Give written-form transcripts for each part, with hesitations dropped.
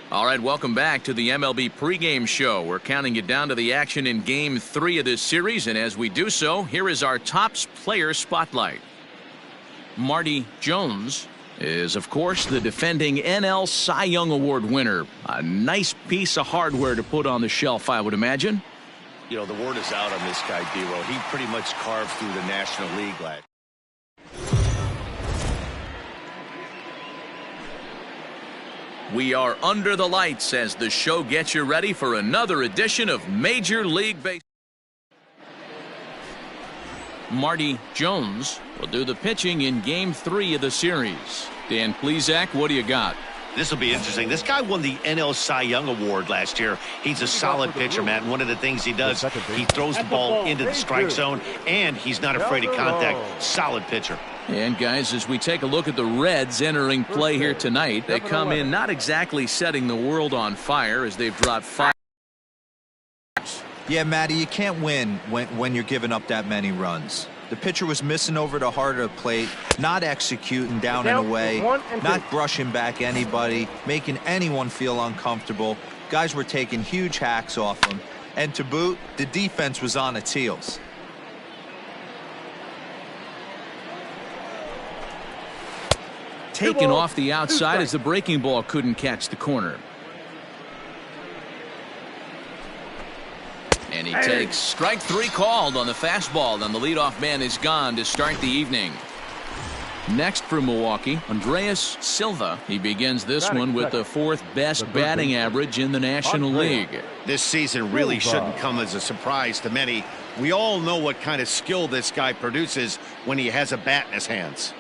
All right, welcome back to the MLB pregame show. We're counting you down to the action in Game 3 of this series, and as we do so, here is our tops player spotlight. Marty Jones is, of course, the defending NL Cy Young Award winner. A nice piece of hardware to put on the shelf, I would imagine. You know, the word is out on this guy, D-Roll. He pretty much carved through the National League last. We are under the lights as the show gets you ready for another edition of Major League Baseball. Marty Jones will do the pitching in Game 3 of the series. Dan Plesac, what do you got? This will be interesting. This guy won the NL Cy Young Award last year. He's a solid pitcher, Matt, and one of the things he does, he throws the ball into the strike zone, and he's not afraid of contact. Solid pitcher. And guys, as we take a look at the Reds entering play here tonight, they come in not exactly setting the world on fire as they've dropped 5. Yeah, Matty, you can't win when you're giving up that many runs. The pitcher was missing over the heart of the plate, not executing down and away, not brushing back anybody, making anyone feel uncomfortable. Guys were taking huge hacks off him. And to boot, the defense was on its heels. Taken off the outside as the breaking ball couldn't catch the corner. And he takes strike 3 called on the fastball, and the leadoff man is gone to start the evening. Next for Milwaukee, Andreas Silva. He begins this one with the 4th best batting average in the National League. This season really shouldn't come as a surprise to many. We all know what kind of skill this guy produces when he has a bat in his hands.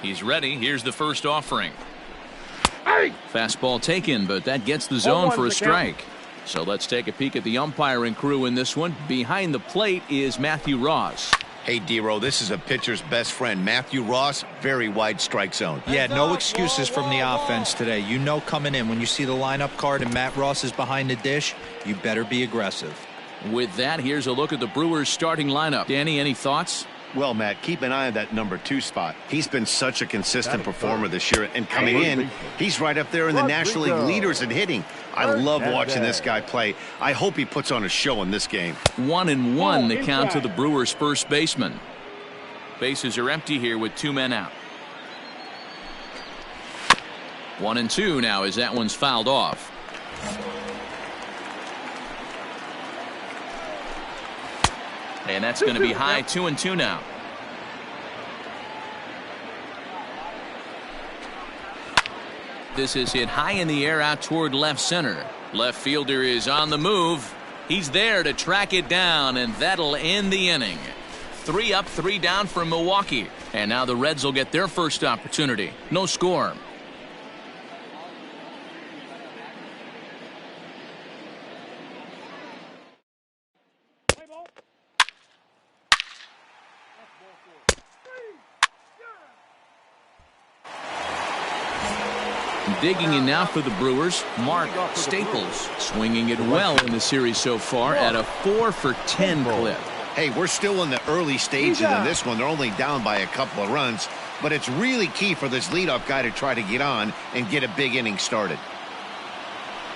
He's ready. Here's the first offering. Fastball taken, but that gets the zone for a strike. So let's take a peek at the umpiring crew in this one. Behind the plate is Matthew Ross. Hey, D-Roll, this is a pitcher's best friend. Matthew Ross, very wide strike zone. Yeah, no excuses from the offense today. You know coming in when you see the lineup card and Matt Ross is behind the dish, you better be aggressive. With that, here's a look at the Brewers starting lineup. Danny, any thoughts? Well, Matt, keep an eye on that number 2 spot. He's been such a consistent performer this year, and coming in, he's right up there in the National League leaders in hitting. I love watching this guy play. I hope he puts on a show in this game. 1-1 the count to the Brewers' first baseman. Bases are empty here with 2 men out. 1-2 now as that one's fouled off. And that's going to be high. 2-2 now. This is hit high in the air out toward left center. Left fielder is on the move. He's there to track it down, and that'll end the inning. 3 up, 3 down for Milwaukee. And now the Reds will get their first opportunity. No score. Digging in now for the Brewers, Mark Staples, swinging it well in the series so far at a 4-for-10 clip. Hey, we're still in the early stages of this one. They're only down by a couple of runs, but it's really key for this leadoff guy to try to get on and get a big inning started.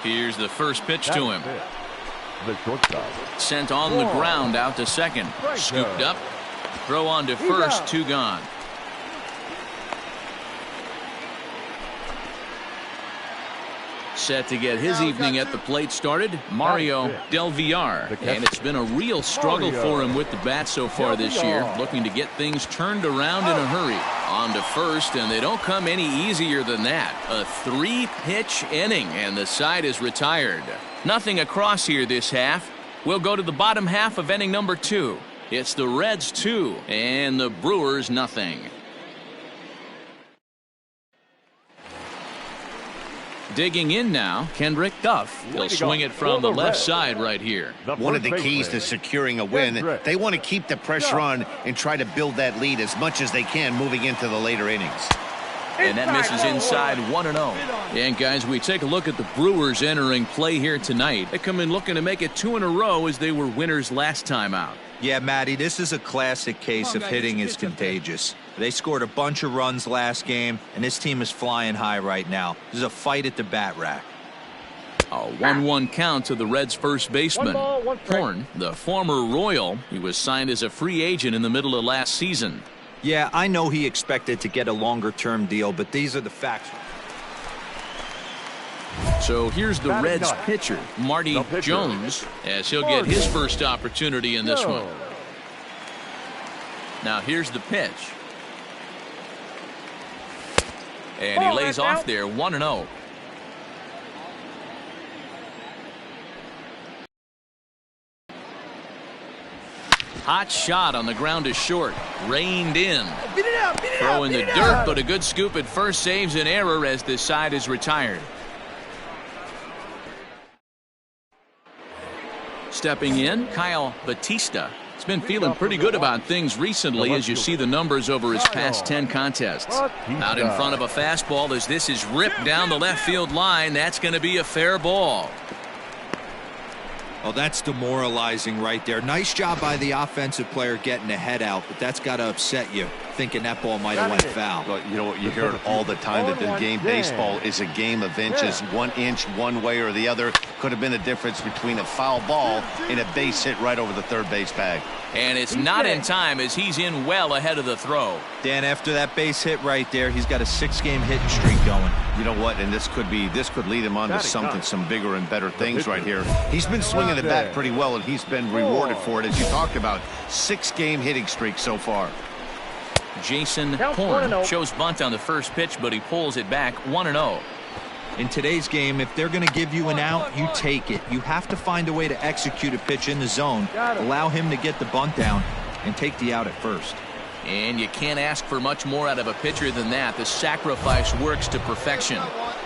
Here's the first pitch to him. Sent on the ground out to second. Scooped up. Throw on to first. 2 gone. Set to get his evening at the plate started, Mario Del Villar. And it's been a real struggle for him with the bat so far this year, looking to get things turned around in a hurry. On to first, and they don't come any easier than that. A 3-pitch inning, and the side is retired. Nothing across here this half. We'll go to the bottom half of inning number 2. It's the Reds 2 and the Brewers nothing. Digging in now, Kendrick Duff. He'll swing it from the left side right here. One of the keys to securing a win, they want to keep the pressure on and try to build that lead as much as they can moving into the later innings. And that misses inside 1-0. And guys, we take a look at the Brewers entering play here tonight. They come in looking to make it 2 in a row as they were winners last time out. Yeah, Matty, this is a classic case of hitting is contagious. They scored a bunch of runs last game, and this team is flying high right now. This is a fight at the bat rack. A 1-1 count to the Reds' first baseman. Horn, the former Royal, he was signed as a free agent in the middle of last season. Yeah, I know he expected to get a longer-term deal, but these are the facts. So here's the Reds pitcher, Marty Jones, as he'll get his first opportunity in this one. Now here's the pitch. And he lays off there, 1-0. Hot shot on the ground is short. Reined in. Throw in the dirt, but a good scoop at first saves an error as this side is retired. Stepping in, Kyle Batista. He's been feeling pretty good about things recently as you see the numbers over his past 10 contests. Out in front of a fastball as this is ripped down the left field line. That's going to be a fair ball. Oh, that's demoralizing right there. Nice job by the offensive player getting the head out, but that's got to upset you, thinking that ball might have went foul. Well, you know what, you hear it all the time that the game baseball is a game of inches. 1 inch one way or the other could have been the difference between a foul ball and a base hit right over the third base bag. And it's not in time as he's in well ahead of the throw. Dan, after that base hit right there, he's got a 6-game hitting streak going. You know what, and this could lead him on to some bigger and better things right here. He's been swinging the bat pretty well, and he's been rewarded for it, as you talked about. 6-game hitting streak so far. Jason Horn shows bunt on the first pitch, but he pulls it back, 1-0. In today's game, if they're going to give you an out, you take it. You have to find a way to execute a pitch in the zone, allow him to get the bunt down, and take the out at first. And you can't ask for much more out of a pitcher than that. The sacrifice works to perfection.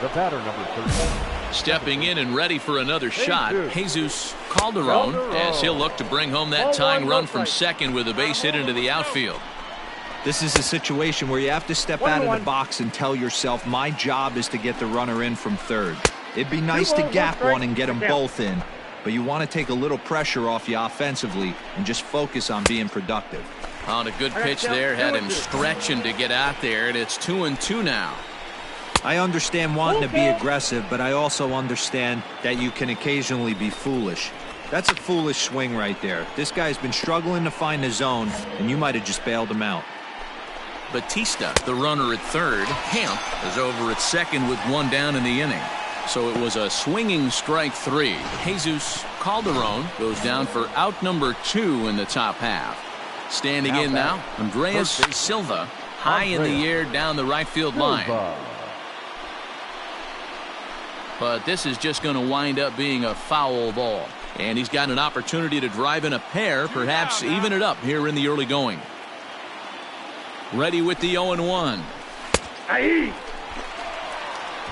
The batter, number 13. Stepping in and ready for another shot, Jesus Calderon, as he'll look to bring home that tying run from second with a base hit into the outfield. This is a situation where you have to step out of the box and tell yourself, my job is to get the runner in from third. It'd be nice to gap one and get them both in, but you want to take a little pressure off you offensively and just focus on being productive. On a good pitch there, had him stretching to get out there, and it's 2-2 now. I understand wanting to be aggressive, but I also understand that you can occasionally be foolish. That's a foolish swing right there. This guy's been struggling to find the zone, and you might have just bailed him out. Batista, the runner at third. Hamp is over at second with 1 down in the inning. So it was a swinging strike 3. Jesus Calderon goes down for out number 2 in the top half. Standing in now, Andreas Silva, high in the air down the right field line. But this is just going to wind up being a foul ball. And he's got an opportunity to drive in a pair, perhaps even it up here in the early going. Ready with the 0-1.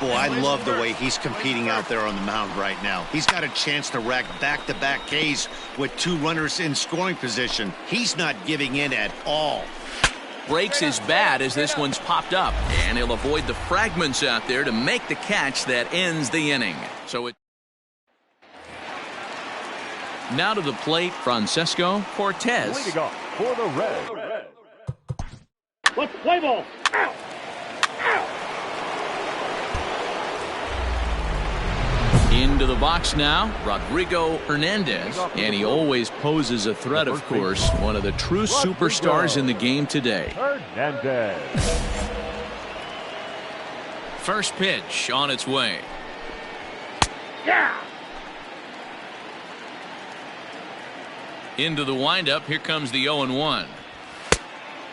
Boy, I love the way he's competing out there on the mound right now. He's got a chance to rack back-to-back Ks with 2 runners in scoring position. He's not giving in at all. Breaks his bat as this one's popped up, and he'll avoid the fragments out there to make the catch that ends the inning. So it now to the plate, Francesco Cortez. Leading off for the Reds. Let's play ball. Ow. Ow. Into the box now, Rodrigo Hernandez, and he always poses a threat, of course, one of the true superstars in the game today. Hernandez. First pitch on its way. Yeah. Into the windup, here comes the 0-1.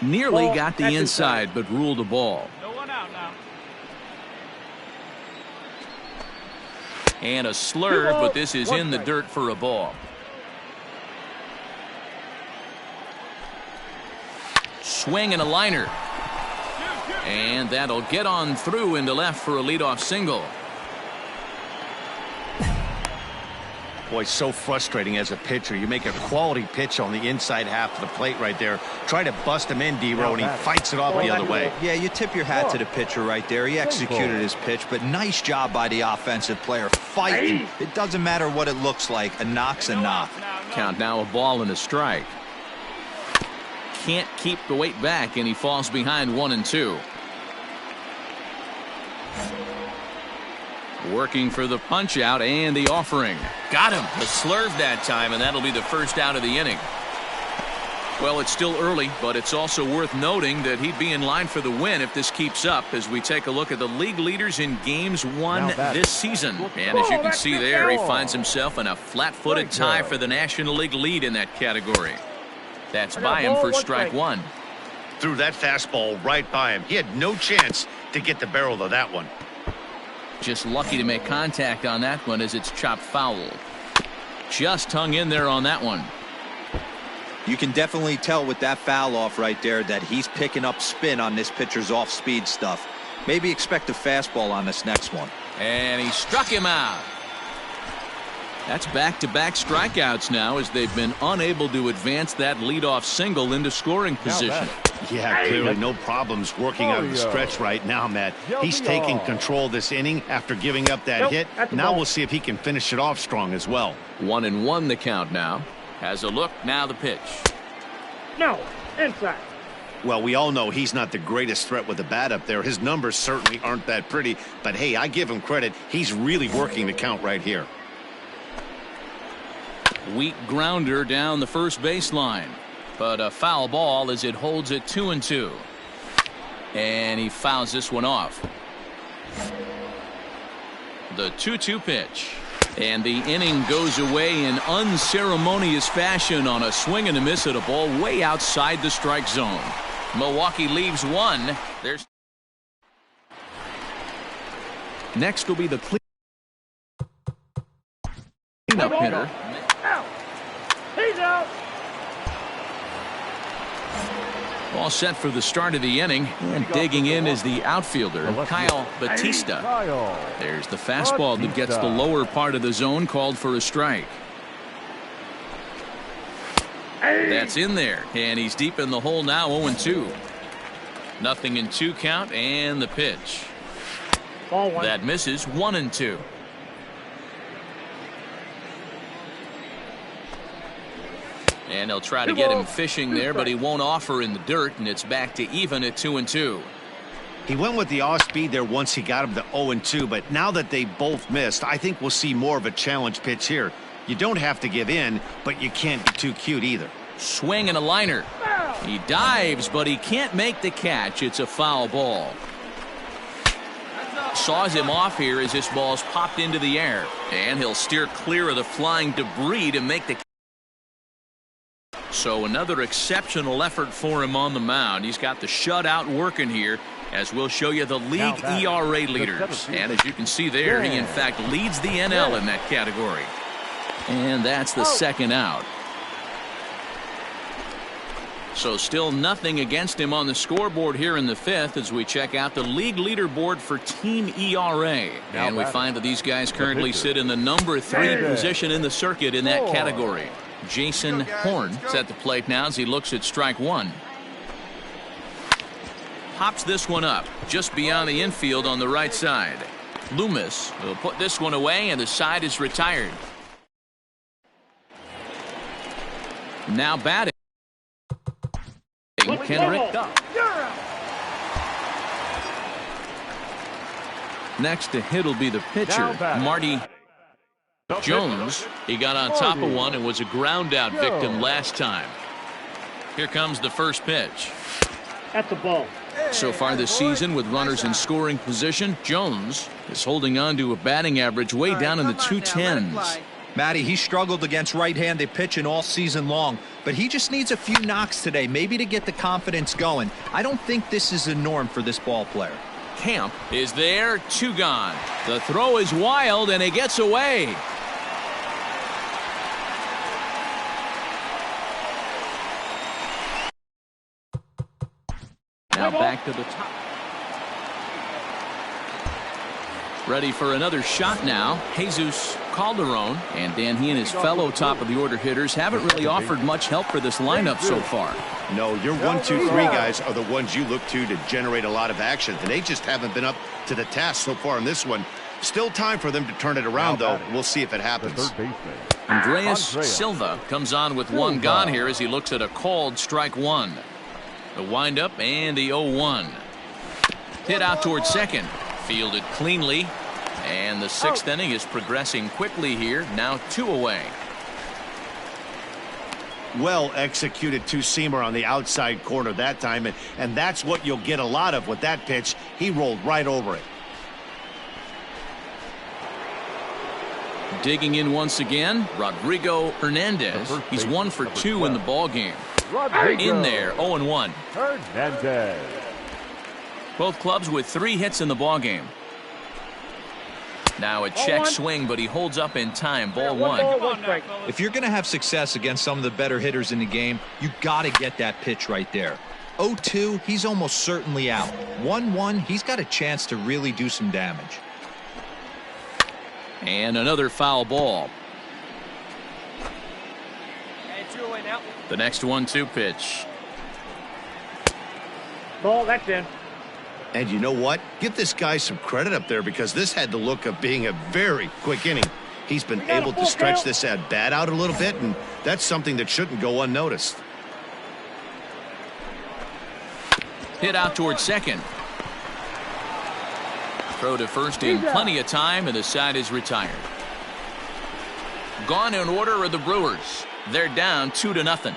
Nearly got the inside, but ruled a ball. No one out now. And a slurve, but this is in the dirt for a ball. Swing and a liner. And that'll get on through into left for a leadoff single. Boy, so frustrating as a pitcher. You make a quality pitch on the inside half of the plate right there. Try to bust him in, D-Row, and he fights it off the other way. Yeah, you tip your hat to the pitcher right there. He executed his pitch, but nice job by the offensive player fighting. It doesn't matter what it looks like. A knock's a knock. Count now, a ball and a strike. Can't keep the weight back, and he falls behind 1-2. Working for the punch out and the offering. Got him. The slurve that time, and that'll be the first out of the inning. Well, it's still early, but it's also worth noting that he'd be in line for the win if this keeps up as we take a look at the league leaders in games won this season. And as you can see there, he finds himself in a flat-footed tie for the National League lead in that category. That's by him for strike one. Threw that fastball right by him. He had no chance to get the barrel of that one. Just lucky to make contact on that one as it's chopped foul. Just hung in there on that one. You can definitely tell with that foul off right there that he's picking up spin on this pitcher's off-speed stuff. Maybe expect a fastball on this next one. And he struck him out. That's back-to-back strikeouts now as they've been unable to advance that leadoff single into scoring position. Yeah, clearly no problems working out of the stretch right now, Matt. He's taking control this inning after giving up that hit. Now we'll see if he can finish it off strong as well. 1-1 the count now. Has a look, now the pitch. No, inside. Well, we all know he's not the greatest threat with the bat up there. His numbers certainly aren't that pretty. But, hey, I give him credit. He's really working the count right here. Weak grounder down the first baseline. But a foul ball as it holds it 2-2. And he fouls this one off. The 2-2 pitch. And the inning goes away in unceremonious fashion on a swing and a miss at a ball way outside the strike zone. Milwaukee leaves one. There's next will be the cleanup hitter. Out. He's out. All set for the start of the inning, and digging in is the outfielder, Kyle Batista. There's the fastball that gets the lower part of the zone, called for a strike. That's in there, and he's deep in the hole now, 0-2. Nothing in 2 count, and the pitch. That misses, 1-2. And they'll try to get him fishing there, but he won't offer in the dirt, and it's back to even at 2-2. He went with the off speed there once he got him to 0-2, but now that they both missed, I think we'll see more of a challenge pitch here. You don't have to give in, but you can't be too cute either. Swing and a liner. He dives, but he can't make the catch. It's a foul ball. Saws him off here as this ball's popped into the air, and he'll steer clear of the flying debris to make the catch. So another exceptional effort for him on the mound. He's got the shutout working here, as we'll show you the league ERA leaders. And as you can see there, he in fact leads the NL in that category. And that's the second out. So still nothing against him on the scoreboard here in the 5th as we check out the league leaderboard for team ERA. And we find that these guys currently sit in the number 3 position in the circuit in that category. Jason Horn is at the plate now as he looks at strike one. Pops this one up just beyond the infield on the right side. Loomis will put this one away, and the side is retired. Now batting, Kendrick. Next to hit will be the pitcher, Marty Jones. He got on top of one and was a ground out victim last time. Here comes the first pitch. At the ball. So far this season, with runners in scoring position, Jones is holding on to a batting average way down in the 210s. Matty, he struggled against right-handed pitching all season long, but he just needs a few knocks today, maybe to get the confidence going. I don't think this is the norm for this ball player. Camp is there, 2 gone. The throw is wild, and it gets away. Now back to the top. Ready for another shot now. Jesus Calderon. And Dan, he and his fellow top of the order hitters haven't really offered much help for this lineup so far. No, your 1, 2, 3 guys are the ones you look to generate a lot of action, and they just haven't been up to the task so far in this one. Still time for them to turn it around, though. We'll see if it happens. Andreas Silva comes on with one gone here as he looks at a called strike one. The windup and the 0-1. Hit out towards second. Fielded cleanly. And the 6th inning is progressing quickly here. Now 2 away. Well executed two-seamer on the outside corner that time, and that's what you'll get a lot of with that pitch. He rolled right over it. Digging in once again, Rodrigo Hernandez. He's 1 for 2 in the ball game. In there, 0-1. Hernandez. Both clubs with 3 hits in the ball game. Now a check swing, but he holds up in time. Ball 1. If you're going to have success against some of the better hitters in the game, you got to get that pitch right there. 0-2, he's almost certainly out. 1-1, he's got a chance to really do some damage. And another foul ball. The next 1-2 pitch. Ball, that's in. And you know what? Give this guy some credit up there, because this had the look of being a very quick inning. He's been able to stretch this at bat out a little bit, and that's something that shouldn't go unnoticed. Hit out towards second. Throw to first in plenty of time, and the side is retired. Gone in order are the Brewers. They're down 2-0.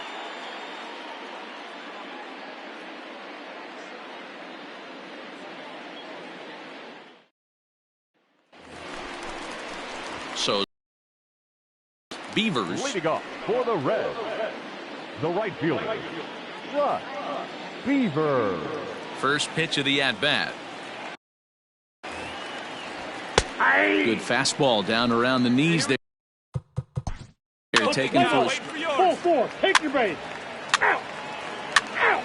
So Beavers leading off for the Reds, the right fielder, Russ Beaver. First pitch of the at-bat. Good fastball down around the knees there. They're taking first. Ball 4. Take your base. Out. Out.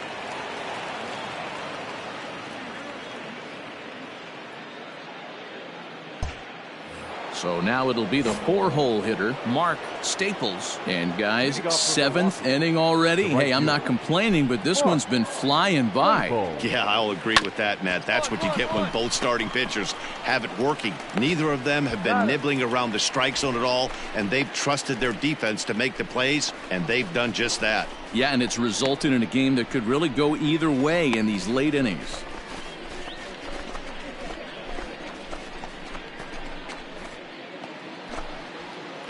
So now it'll be the 4-hole hitter, Mark Staples. And guys, 7th inning already. Hey, I'm not complaining, but this one's been flying by. Yeah, I'll agree with that, Matt. That's what you get when both starting pitchers have it working. Neither of them have been nibbling around the strike zone at all, and they've trusted their defense to make the plays, and they've done just that. Yeah, and it's resulted in a game that could really go either way in these late innings.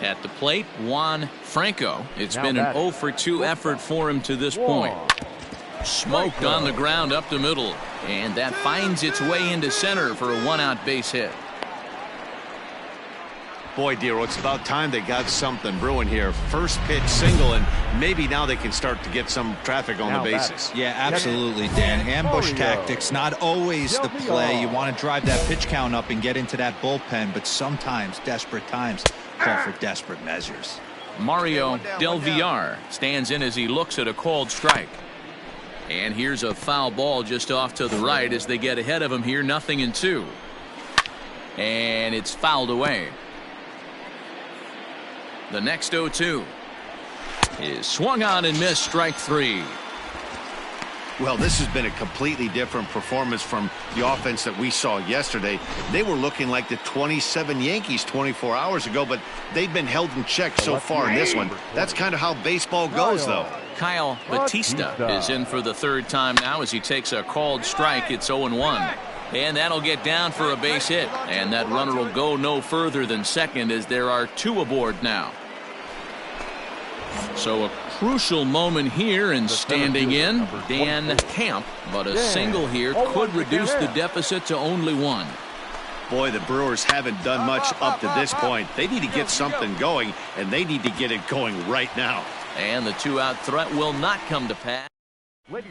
At the plate, Juan Franco. It's been an 0 for 2 effort for him to this point. Smoked on the ground up the middle, and that finds its way into center for a 1-out base hit. Boy, Dero, it's about time they got something brewing here. First pitch single, and maybe now they can start to get some traffic on the bases. Yeah, absolutely, Dan. Ambush tactics, not always the play. You want to drive that pitch count up and get into that bullpen, but sometimes, desperate times, call for desperate measures. Mario Del Villar stands in as he looks at a called strike. And here's a foul ball just off to the right as they get ahead of him here, 0-2. And it's fouled away. The next 0-2 is swung on and missed, strike 3. Well, this has been a completely different performance from the offense that we saw yesterday. They were looking like the 27 Yankees 24 hours ago, but they've been held in check so far in this one. That's kind of how baseball goes, though. Kyle Batista is in for the 3rd time now as he takes a called strike. It's 0-1. And that'll get down for a base hit. And that runner will go no further than second as there are 2 aboard now. So a crucial moment here, and standing in, Dan Camp. But a single here could reduce the deficit to only 1. Boy, the Brewers haven't done much up to this point. They need to get something going, and they need to get it going right now. And the 2-out threat will not come to pass.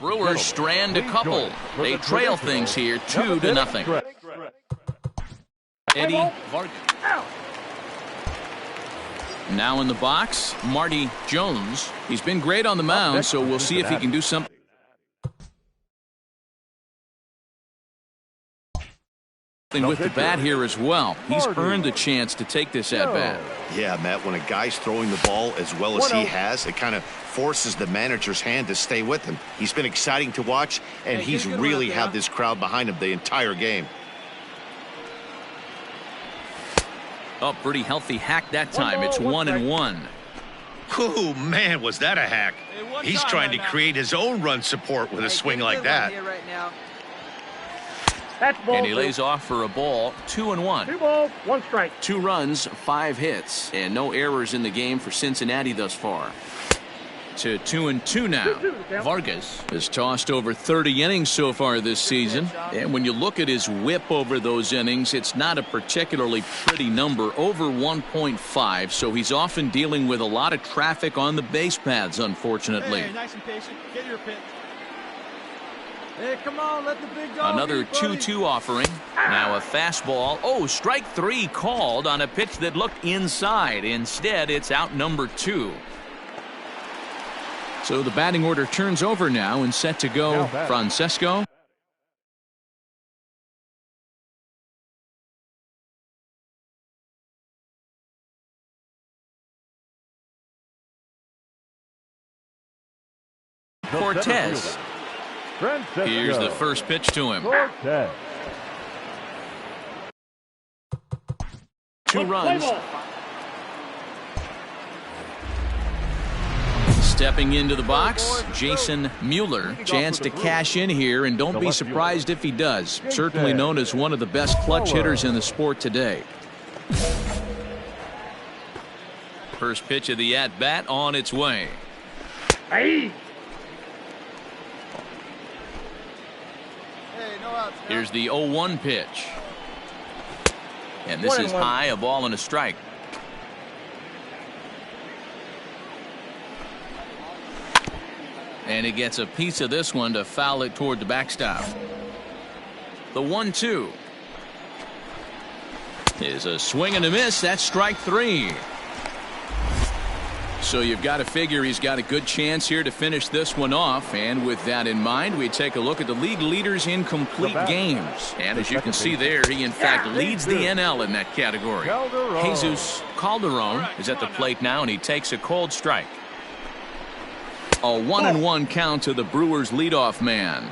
Brewers strand a couple. They trail things here 2-0. Eddie Vargas. Now in the box, Marty Jones. He's been great on the mound, so we'll see if he can do something. with the bat here as well. He's earned the chance to take this at bat. Yeah, Matt, when a guy's throwing the ball as well as he has, it kind of forces the manager's hand to stay with him. He's been exciting to watch, and he's really had this crowd behind him the entire game. Oh, pretty healthy hack that time. It's 1-1. Oh, man, was that a hack. He's trying to create his own run support with a swing like that. And he lays off for a ball. 2-1. 2 balls, 1 strike. 2 runs, 5 hits, and no errors in the game for Cincinnati thus far. To 2-2 now. Vargas has tossed over 30 innings so far this season, and when you look at his whip over those innings, it's not a particularly pretty number, over 1.5, so he's often dealing with a lot of traffic on the base paths, unfortunately. Hey, nice and patient. Get your pitch. Hey, come on, let the big dog Another eat, buddy. 2-2 offering. Now a fastball. Oh, strike 3 called on a pitch that looked inside. Instead, it's out number 2. So the batting order turns over now and set to go. Francesco. Cortez. Here's the first pitch to him. 2 runs. Stepping into the box, Jason Mueller. Chance to cash in here, and don't be surprised if he does. Certainly known as one of the best clutch hitters in the sport today. First pitch of the at-bat on its way. Hey! Here's the 0-1 pitch. And this is high, a ball and a strike. And he gets a piece of this one to foul it toward the backstop. The 1-2 is a swing and a miss. That's strike 3. So you've got to figure he's got a good chance here to finish this one off. And with that in mind, we take a look at the league leaders in complete games. And as you can see there, he in fact leads the NL in that category. Jesus Calderon is at the plate now, and he takes a cold strike. A 1-1 count to the Brewers leadoff man.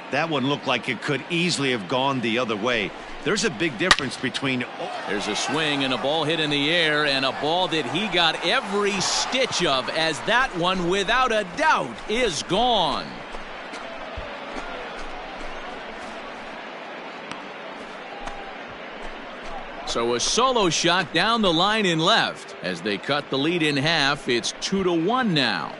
That one looked like it could easily have gone the other way. There's a big difference between. There's a swing and a ball hit in the air, and a ball that he got every stitch of, as that one without a doubt is gone. So a solo shot down the line in left. As they cut the lead in half, it's 2-1 now.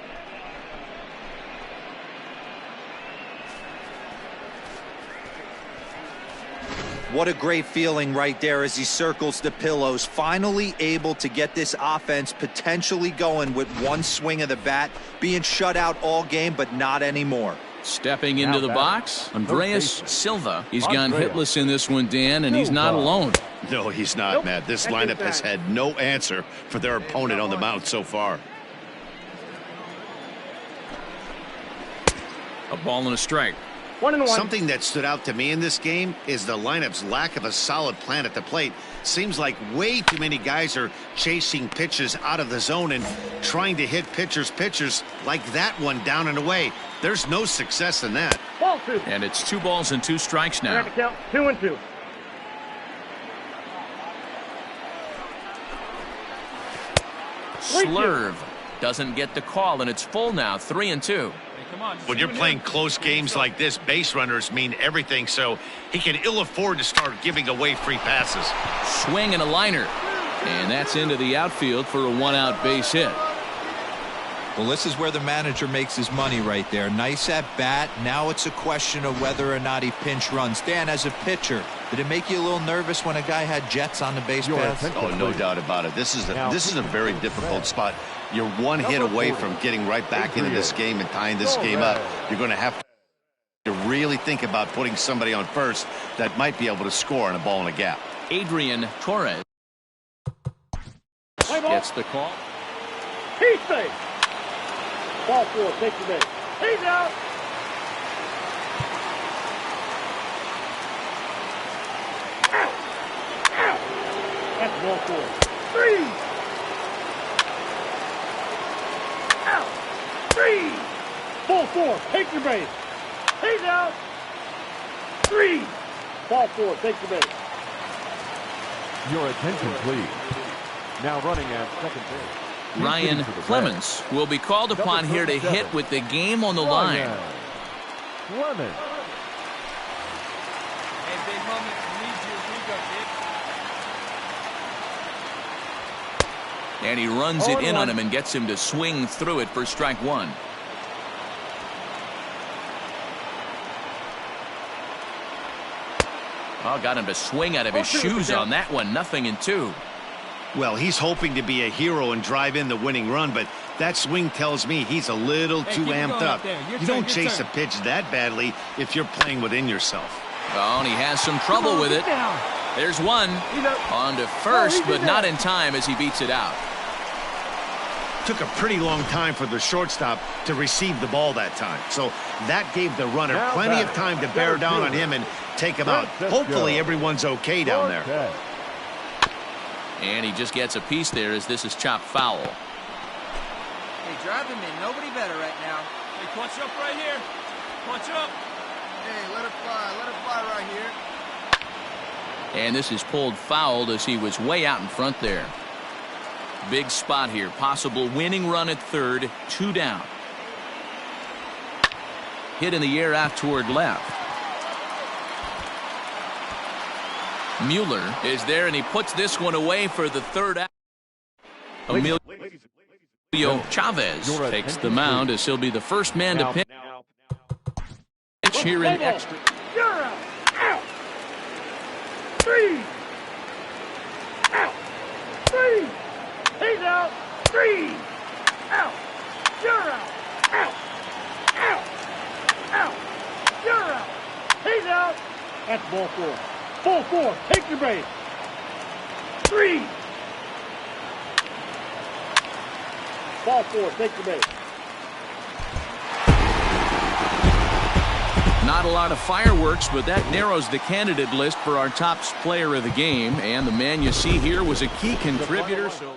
What a great feeling right there as he circles the pillows, finally able to get this offense potentially going with one swing of the bat, being shut out all game, but not anymore. Stepping into the box, Andreas Silva. He's gone hitless in this one, Dan, and he's not alone. No, he's not, Matt. This lineup has had no answer for their opponent on the mound so far. A ball and a strike. 1-1. Something that stood out to me in this game is the lineup's lack of a solid plan at the plate. Seems like way too many guys are chasing pitches out of the zone and trying to hit pitchers like that one down and away. There's no success in that. Ball 2. And it's 2 balls and 2 strikes now. Count 2-2. Slurve doesn't get the call, and it's full now. 3-2. When you're playing close games like this, base runners mean everything, so he can ill afford to start giving away free passes. Swing and a liner. And that's into the outfield for a 1-out base hit. Well, this is where the manager makes his money right there. Nice at bat. Now it's a question of whether or not he pinch runs. Dan, as a pitcher, did it make you a little nervous when a guy had jets on the base path? Oh, no doubt about it. This is a very difficult spot. You're one hit away from getting right back into this game and tying this game up. You're going to have to really think about putting somebody on first that might be able to score on a ball in a gap. Adrian Torres gets the call. He's safe. Ball 4, take the base. He's out. ball four. Three. Out. Three. Ball four. Take your base. He's out. Three. Ball four. Take your base. Your attention, please. Now running at second base. Ryan Clemens will be called upon here to hit with the game on the line. Clemens. Hey, big moment. Need you. We go, big. And he runs it in on him and gets him to swing through it for strike one. Oh, got him to swing out of his shoes on that one. 0-2. Well, he's hoping to be a hero and drive in the winning run, but that swing tells me he's a little too amped up. You don't chase a pitch that badly if you're playing within yourself. Oh, and he has some trouble with it. There's one. On to first, but not in time as he beats it out. Took a pretty long time for the shortstop to receive the ball that time. So that gave the runner plenty of time to bear down on him and take him out. Hopefully everyone's okay down there. And he just gets a piece there as this is chopped foul. Hey, drive him in. Nobody better right now. Hey, punch up right here. Punch up. Hey, let it fly. Let it fly right here. And this is pulled fouled as he was way out in front there. Big spot here. Possible winning run at third. 2 down. Hit in the air out toward left. Mueller is there, and he puts this one away for the third out. Emilio Chavez takes the mound as he'll be the first man to pitch here in extra. You're out. Out. Three. Out. Three. He's out. Three. Out. You're out. Out. Out. Out. You're out. He's out. That's ball four. Ball four. Take your base. Three. Ball four. Take your base. Not a lot of fireworks, but that narrows the candidate list for our top player of the game. And the man you see here was a key contributor. So